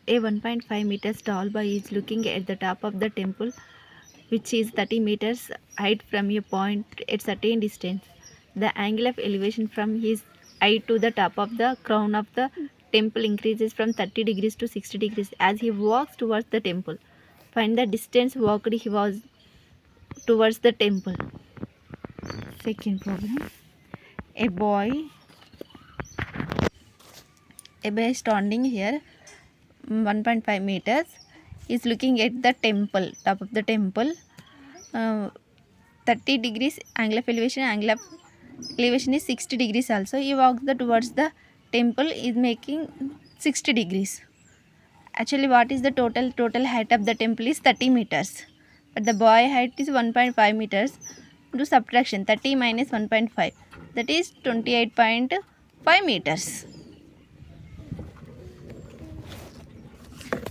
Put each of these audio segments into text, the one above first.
A 1.5 meters tall boy is looking at the top of the temple, which is 30 meters height from a point at certain distance. The angle of elevation from his eye to the top of the crown of the temple increases from 30 degrees to 60 degrees as he walks towards the temple. Find the distance walked he was towards the temple. Second problem. A boy is standing here 1.5 meters is looking at the temple, top of the temple. 30 degrees angle of elevation is 60 degrees also. He walks towards the temple is making 60 degrees. Actually, what is the total height of the temple is 30 meters, but the boy height is 1.5 meters. Do subtraction, 30 minus 1.5, that is 28.5 meters.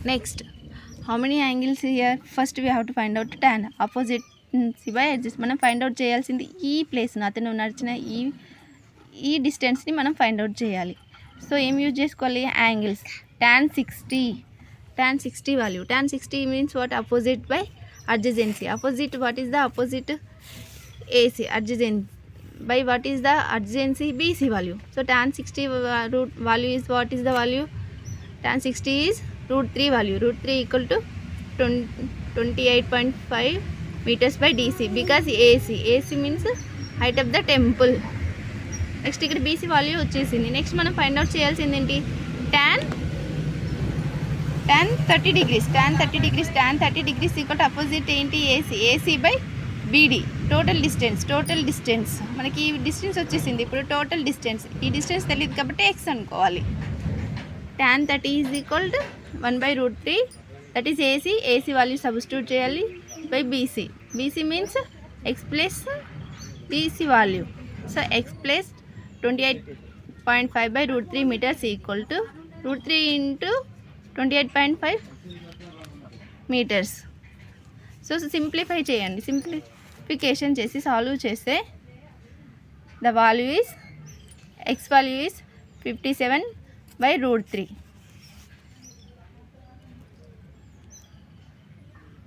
Next, how many angles here? First we have to find out tan. Opposite by adjust మనం find out చేయాల్సింది ఈ ప్లేస్ను, అతను నడిచిన ఈ డిస్టెన్స్ని మనం find out చేయాలి. So ఏం use చేసుకోవాలి? Angles. tan 60 value. tan 60 means what? Opposite by adjacency. Opposite, what is the opposite? AC. Adjacent by what is the adjacency? BC value. So tan 60 root value is what is the value? Tan 60 is root 3 value. Root 3 equal to 28.5 meters by DC, because AC means height of the temple. Next ఇక్కడ BC value వచ్చేసింది. Next మనం find out చేయాల్సింది ఏంటి? tan 30 degrees. tan 30 degrees equal to opposite ఏంటి? AC by BD. Total distance మనకి ఈ distance వచ్చేసింది. ఇప్పుడు టోటల్ డిస్టెన్స్, ఈ డిస్టెన్స్ తెలియదు కాబట్టి x అనుకోవాలి. tan 30 is equal to 1/√3, that is AC value substitute చేయాలి by BC means x plus BC value. So x plus 28.5/√3 meters equal to √3 into 28.5 meters. So simplify చేయండి. Simplification చేసి solve చేస్తే the value is x value is 57/√3.